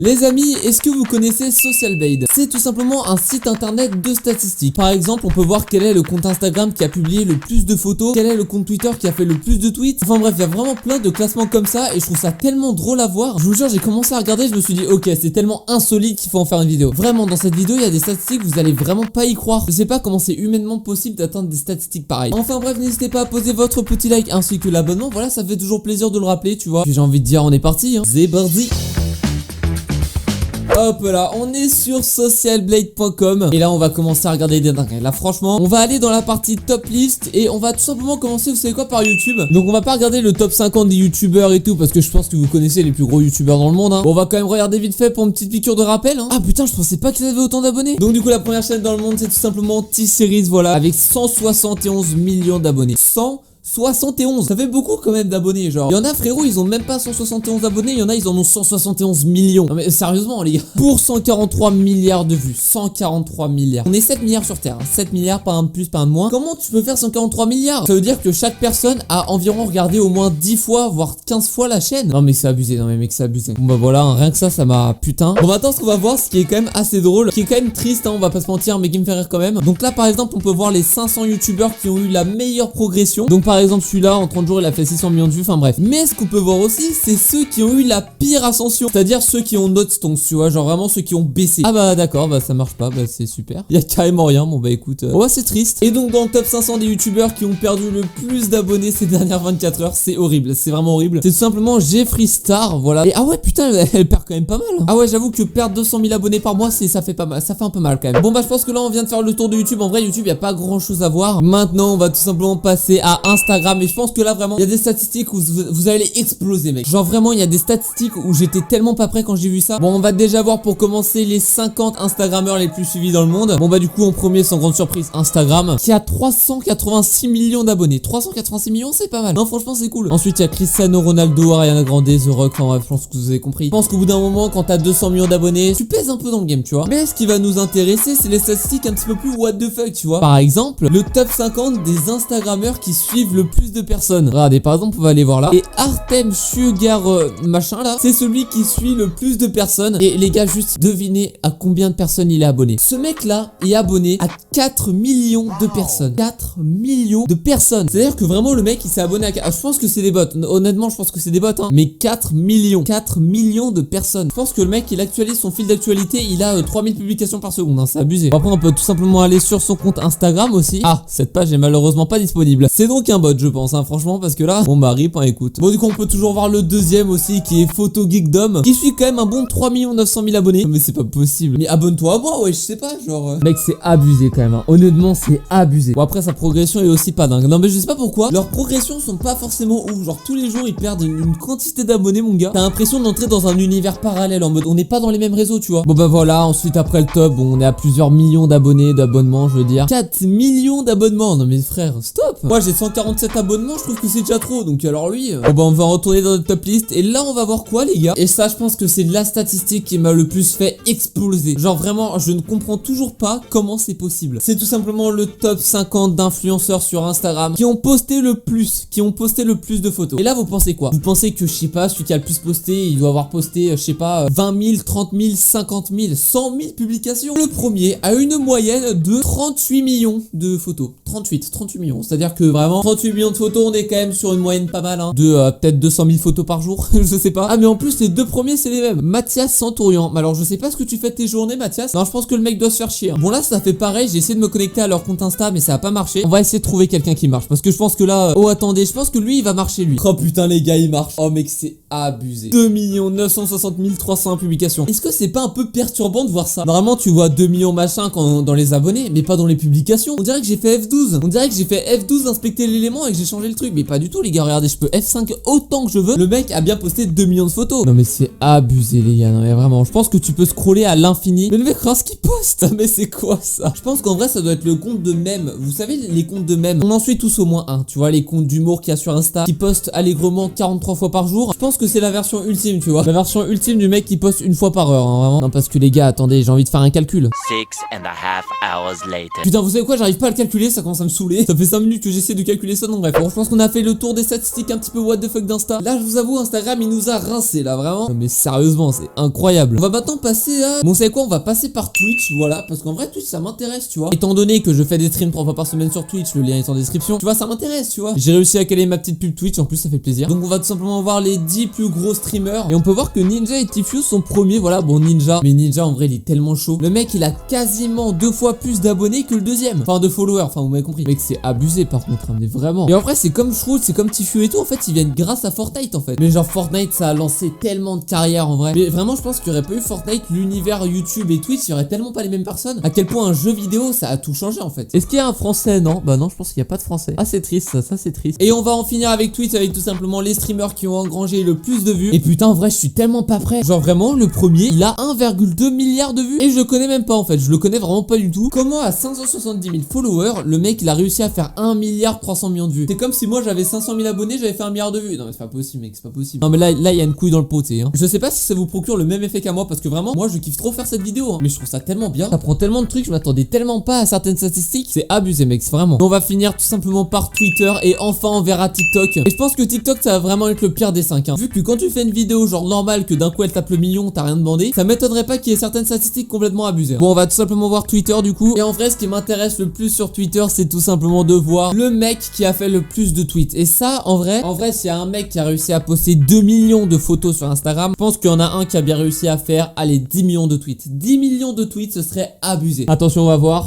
Les amis, est-ce que vous connaissez SocialBlade? C'est tout simplement un site internet de statistiques. Par exemple, on peut voir quel est le compte Instagram qui a publié le plus de photos, quel est le compte Twitter qui a fait le plus de tweets. Enfin bref, il y a vraiment plein de classements comme ça et je trouve ça tellement drôle à voir. Je vous jure, j'ai commencé à regarder, je me suis dit ok, c'est tellement insolite qu'il faut en faire une vidéo. Vraiment, dans cette vidéo, il y a des statistiques, vous allez vraiment pas y croire. Je sais pas comment c'est humainement possible d'atteindre des statistiques pareilles. Enfin bref, n'hésitez pas à poser votre petit like ainsi que l'abonnement. Voilà, ça fait toujours plaisir de le rappeler, tu vois. Puis j'ai envie de dire, on est parti, hein. C'est parti. Hop là, on est sur socialblade.com et là on va commencer à regarder des dingueries. Là franchement, on va aller dans la partie top list et on va tout simplement commencer, vous savez quoi, par YouTube. Donc on va pas regarder le top 50 des youtubeurs et tout parce que je pense que vous connaissez les plus gros youtubeurs dans le monde, hein. Bon, on va quand même regarder vite fait pour une petite piqûre de rappel, hein. Ah putain, je pensais pas qu'ils avaient autant d'abonnés. Donc du coup la première chaîne dans le monde c'est tout simplement T-Series, voilà, avec 171 millions d'abonnés. 171, ça fait beaucoup quand même d'abonnés, genre. Il y en a frérot, ils ont même pas 171 abonnés, il y en a ils en ont 171 millions. Non mais sérieusement les gars, pour 143 milliards de vues, 143 milliards. On est 7 milliards sur Terre, hein. 7 milliards, pas un de plus, pas un de moins. Comment tu peux faire 143 milliards? Ça veut dire que chaque personne a environ regardé au moins 10 fois, voire 15 fois la chaîne. Non mais c'est abusé, non mais mec c'est abusé. Bon bah voilà, hein, rien que ça m'a putain. Bon maintenant ce qu'on va voir, ce qui est quand même assez drôle, qui est quand même triste, hein, on va pas se mentir, mais qui me fait rire quand même. Donc là par exemple, on peut voir les 500 youtubeurs qui ont eu la meilleure progression. Donc par exemple celui-là en 30 jours il a fait 600 millions de vues, enfin bref. Mais ce qu'on peut voir aussi c'est ceux qui ont eu la pire ascension, c'est-à-dire ceux qui ont notre stonks, tu vois, genre vraiment ceux qui ont baissé. Ah bah d'accord, bah ça marche pas, bah c'est super. Il y a carrément rien, bon bah écoute, ouais c'est triste. Et donc dans le top 500 des youtubeurs qui ont perdu le plus d'abonnés ces dernières 24 heures, c'est horrible, c'est vraiment horrible. C'est tout simplement Jeffree Star, voilà. Et ah ouais putain, elle perd quand même pas mal, hein. Ah ouais j'avoue que perdre 200 000 abonnés par mois, ça fait pas mal, ça fait un peu mal quand même. Bon bah je pense que là on vient de faire le tour de YouTube. En vrai YouTube y a pas grand chose à voir. Maintenant on va tout simplement passer à Instagram. Et je pense que là vraiment il y a des statistiques où vous allez exploser mec. Genre vraiment il y a des statistiques où j'étais tellement pas prêt quand j'ai vu ça. Bon on va déjà voir pour commencer les 50 Instagrammeurs les plus suivis dans le monde. Bon bah du coup en premier sans grande surprise Instagram qui a 386 millions d'abonnés. 386 millions c'est pas mal. Non franchement c'est cool. Ensuite il y a Cristiano Ronaldo, Ariana Grande, The Rock. Enfin bref je pense que vous avez compris. Je pense qu'au bout d'un moment quand t'as 200 millions d'abonnés tu pèses un peu dans le game tu vois. Mais ce qui va nous intéresser c'est les statistiques un petit peu plus what the fuck tu vois. Par exemple le top 50 des Instagrammeurs qui suivent le plus de personnes. Regardez par exemple on va aller voir là. Et Artem Sugar machin là, c'est celui qui suit le plus de personnes. Et les gars juste devinez à combien de personnes il est abonné. Ce mec là est abonné à 4 millions de personnes. 4 millions de personnes. C'est à dire que vraiment le mec il s'est abonné à... je pense que c'est des bots. Honnêtement je pense que c'est des bots hein. Mais 4 millions de personnes. Je pense que le mec il actualise son fil d'actualité. Il a 3000 publications par seconde hein. C'est abusé. Bon, après on peut tout simplement aller sur son compte Instagram aussi. Ah cette page est malheureusement pas disponible. C'est donc un bot je pense hein, franchement parce que là on m'a rip hein, écoute. Bon du coup on peut toujours voir le deuxième aussi qui est Photo Geekdom qui suit quand même un bon 3 900 000 abonnés. Mais c'est pas possible. Mais abonne-toi à moi ouais je sais pas genre mec c'est abusé quand même hein. Honnêtement c'est abusé. Bon après sa progression est aussi pas dingue. Non mais je sais pas pourquoi leurs progressions sont pas forcément ouf. Genre tous les jours ils perdent une quantité d'abonnés mon gars. T'as l'impression d'entrer dans un univers parallèle en mode on n'est pas dans les mêmes réseaux tu vois. Bon bah voilà ensuite après le top bon, on est à plusieurs millions d'abonnés d'abonnements je veux dire. 4 millions d'abonnements. Non mais frère stop. Moi j'ai 147 abonnements je trouve que c'est déjà trop. Donc alors lui bon bah on va retourner dans notre top list. Et là on va voir quoi les gars. Et ça je pense que c'est la statistique qui m'a le plus fait exploser. Genre vraiment je ne comprends toujours pas comment c'est possible. C'est tout simplement le top 50 d'influenceurs sur Instagram qui ont posté le plus. Qui ont posté le plus de photos. Et là vous pensez quoi? Vous pensez que je sais pas celui qui a le plus posté il doit avoir posté je sais pas 20 000, 30 000, 50 000, 100 000 publications. Le premier a une moyenne de 38 millions de photos. 38 millions. C'est à dire que vraiment 38 millions de photos on est quand même sur une moyenne pas mal hein, de peut-être 200 000 photos par jour. Je sais pas. Ah mais en plus les deux premiers c'est les mêmes. Mathias Santourian. Alors je sais pas ce que tu fais de tes journées Mathias. Non je pense que le mec doit se faire chier hein. Bon là ça fait pareil. J'ai essayé de me connecter à leur compte Insta mais ça a pas marché. On va essayer de trouver quelqu'un qui marche. Parce que je pense que là oh attendez je pense que lui il va marcher lui. Oh putain les gars il marche. Oh mec c'est abusé. 2 960 301 publications. Est-ce que c'est pas un peu perturbant de voir ça? Normalement tu vois 2 millions machin dans les abonnés mais pas dans les publications. On dirait que j'ai fait F12. On dirait que j'ai fait F12 inspecter l'élément et que j'ai changé le truc. Mais pas du tout les gars. Regardez je peux F5 autant que je veux. Le mec a bien posté 2 millions de photos. Non mais c'est abusé les gars. Non mais vraiment je pense que tu peux scroller à l'infini. Mais le mec regarde ce qu'il poste. Mais c'est quoi ça? Je pense qu'en vrai ça doit être le compte de mèmes. Vous savez les comptes de mèmes. On en suit tous au moins un. Tu vois les comptes d'humour qu'il y a sur Insta qui postent allègrement 43 fois par jour. Je pense que c'est la version ultime tu vois. La version ultime du mec qui poste une fois par heure hein, vraiment. Non parce que les gars attendez j'ai envie de faire un calcul. 6.5 hours later. Putain vous savez quoi j'arrive pas à le calculer. Ça commence à me saouler. Ça fait 5 minutes que j'essaie de calculer sonne. Bref, bon, je pense qu'on a fait le tour des statistiques un petit peu what the fuck d'Insta. Là, je vous avoue, Instagram, il nous a rincé là, vraiment. Non, mais sérieusement, c'est incroyable. On va maintenant passer à... Bon, vous savez quoi, on va passer par Twitch, voilà, parce qu'en vrai, Twitch, ça m'intéresse, tu vois. Étant donné que je fais des streams 3 fois par semaine sur Twitch, le lien est en description, tu vois, ça m'intéresse, tu vois. J'ai réussi à caler ma petite pub Twitch, en plus, ça fait plaisir. Donc, on va tout simplement voir les 10 plus gros streamers. Et on peut voir que Ninja et Tifus sont premiers, voilà, bon, Ninja. Mais Ninja, en vrai, il est tellement chaud. Le mec, il a quasiment 2 fois plus d'abonnés que le deuxième. Enfin, de followers, enfin, vous m'avez compris. Mec, c'est abusé, par contre, hein, mais vraiment. Et en vrai, c'est comme Shroud, c'est comme Tifus et tout, en fait, ils viennent grâce à Fortnite, en fait. Mais genre, Fortnite, ça a lancé tellement de carrières, en vrai. Mais vraiment, je pense qu'il n'y aurait pas eu Fortnite, l'univers YouTube et Twitch, il y aurait tellement pas les mêmes personnes. À quel point un jeu vidéo, ça a tout changé, en fait. Est-ce qu'il y a un français? Non, bah non, je pense qu'il n'y a pas de français. Ah, c'est triste, ça c'est triste. Et on va en finir avec Twitch, avec tout simplement les streamers qui ont engrangé le plus de vues. Et putain, en vrai, je suis tellement pas prêt. Genre, vraiment, le premier, il a 1,2 milliard de vues. Et je le connais même pas, en fait. Je le connais vraiment pas du tout. Comment à 570 000 followers, le mec, il a réussi à faire 1 milliard 300 millions de vues? C'est comme si moi, j'avais 500 000 abonnés, j'avais fait 1 milliard de vues. Non, mais c'est pas possible, mec, c'est pas possible. Non, mais là, il y a une couille dans le pot, tu sais, hein. Je sais pas si ça vous procure le même effet qu'à moi, parce que vraiment, moi, je kiffe trop faire cette vidéo, hein. Mais je trouve ça tellement bien. Ça prend tellement de trucs, je m'attendais tellement pas à certaines statistiques. C'est abusé, mec, c'est vraiment. On va finir tout simplement par Twitter et enfin, on verra TikTok. Et je pense que TikTok, ça va vraiment être le pire des 5, hein. Vu que quand tu fais une vidéo genre normale, que d'un coup elle tape le million, t'as rien demandé, ça m'étonnerait pas qu'il y ait certaines statistiques complètement abusées, hein. Bon, on va tout simplement voir Twitter du coup. Et en vrai, ce qui m'intéresse le plus sur Twitter, c'est tout simplement de voir le mec qui a fait le plus de tweets. Et ça, en vrai, s'il y a un mec qui a réussi à poster 2 millions de photos sur Instagram, je pense qu'il y en a un qui a bien réussi à faire, allez, 10 millions de tweets. 10 millions de tweets, ce serait abusé. Attention, on va voir.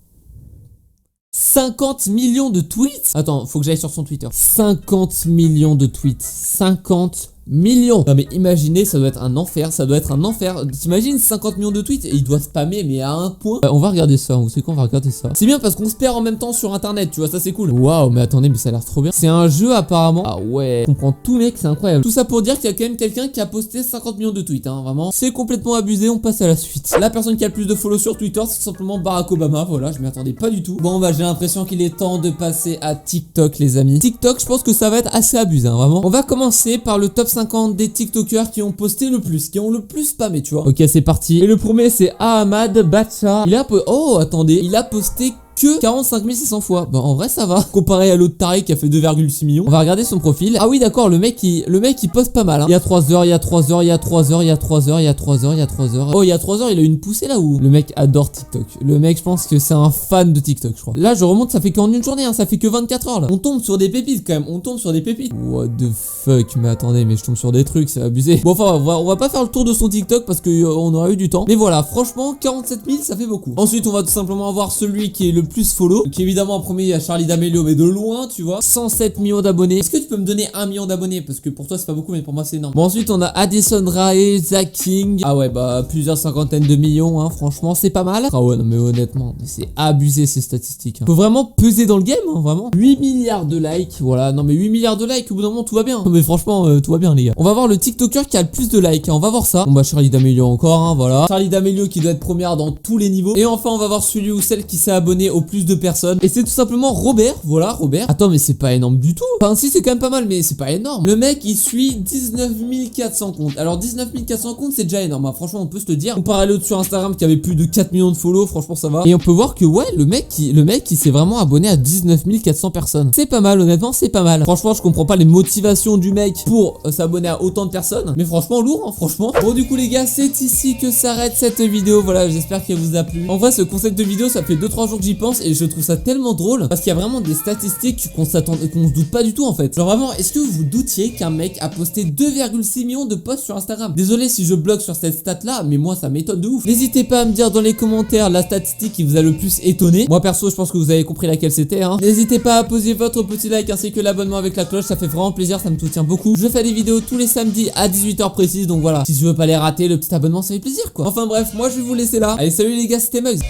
50 millions de tweets. Attends, faut que j'aille sur son Twitter. 50 millions de tweets. 50 millions. Non mais imaginez, ça doit être un enfer, ça doit être un enfer. T'imagines 50 millions de tweets et il doit spammer mais à un point. On va regarder ça, vous savez quoi, on va regarder ça. C'est bien parce qu'on se perd en même temps sur internet, tu vois, ça c'est cool. Waouh, mais attendez, mais ça a l'air trop bien. C'est un jeu apparemment. Ah ouais, on comprend tout mec, c'est incroyable. Tout ça pour dire qu'il y a quand même quelqu'un qui a posté 50 millions de tweets, hein, vraiment. C'est complètement abusé, on passe à la suite. La personne qui a le plus de follow sur Twitter, c'est tout simplement Barack Obama, voilà, je m'y attendais pas du tout. Bon bah j'ai l'impression qu'il est temps de passer à TikTok les amis. TikTok, je pense que ça va être assez abusé, hein, vraiment. On va commencer par le top 50 des TikTokers qui ont posté le plus, qui ont le plus spammé, tu vois. Ok, c'est parti. Et le premier, c'est Ahmad Bacha. Il a... Oh, attendez. Il a posté que 45 600 fois. Bah en vrai ça va. Comparé à l'autre taré qui a fait 2,6 millions. On va regarder son profil. Ah oui d'accord, le mec il poste pas mal, hein. Il y a 3 heures, il y a 3 heures, il y a 3 heures, il y a 3 heures, il y a 3 heures, il y a 3 heures. Oh il y a 3 heures il a une poussée là où le mec adore TikTok. Le mec je pense que c'est un fan de TikTok je crois. Là je remonte, ça fait qu'en une journée, hein. Ça fait que 24 heures là. On tombe sur des pépites quand même. On tombe sur des pépites. What the fuck. Mais attendez, mais je tombe sur des trucs, c'est abusé. Bon enfin on va pas faire le tour de son TikTok parce que on aura eu du temps. Mais voilà, franchement 47 000 ça fait beaucoup. Ensuite on va tout simplement avoir celui qui est le plus follow. Qui évidemment en premier il y a Charlie D'Amelio mais de loin tu vois. 107 millions d'abonnés. Est-ce que tu peux me donner 1 million d'abonnés? Parce que pour toi c'est pas beaucoup mais pour moi c'est énorme. Bon ensuite on a Addison Rae, Zach King. Ah ouais bah plusieurs cinquantaines de millions hein. Franchement c'est pas mal. Ah ouais non mais honnêtement c'est abusé ces statistiques, hein. Faut vraiment peser dans le game hein, vraiment. 8 milliards de likes. Voilà non mais 8 milliards de likes au bout d'un moment tout va bien. Non mais franchement tout va bien les gars. On va voir le TikToker qui a le plus de likes, hein. On va voir ça. Bon bah Charlie D'Amelio encore hein, voilà. Charlie D'Amelio qui doit être première dans tous les niveaux. Et enfin on va voir celui ou celle qui s'est abonné au plus de personnes. Et c'est tout simplement Robert, voilà Robert. Attends mais c'est pas énorme du tout. Enfin si c'est quand même pas mal mais c'est pas énorme. Le mec il suit 19 400 comptes. Alors 19 400 comptes c'est déjà énorme, hein. Franchement on peut se le dire. Comparé à l'autre sur Instagram qui avait plus de 4 millions de follow, franchement ça va. Et on peut voir que ouais le mec il s'est vraiment abonné à 19 400 personnes. C'est pas mal honnêtement, c'est pas mal. Franchement je comprends pas les motivations du mec pour s'abonner à autant de personnes. Mais franchement lourd hein, franchement. Bon du coup les gars c'est ici que s'arrête cette vidéo. Voilà j'espère qu'elle vous a plu. En vrai ce concept de vidéo ça fait 2-3 jours que j'y pense et je trouve ça tellement drôle parce qu'il y a vraiment des statistiques qu'on se doute pas du tout en fait. Genre vraiment, est-ce que vous doutiez qu'un mec a posté 2,6 millions de posts sur Instagram? Désolé si je bloque sur cette stat là, mais moi ça m'étonne de ouf. N'hésitez pas à me dire dans les commentaires la statistique qui vous a le plus étonné. Moi perso je pense que vous avez compris laquelle c'était, hein. N'hésitez pas à poser votre petit like ainsi que l'abonnement avec la cloche, ça fait vraiment plaisir, ça me soutient beaucoup. Je fais des vidéos tous les samedis à 18 h précises, donc voilà. Si tu veux pas les rater, le petit abonnement ça fait plaisir quoi. Enfin bref, moi je vais vous laisser là. Allez salut les gars, c'était Mugs.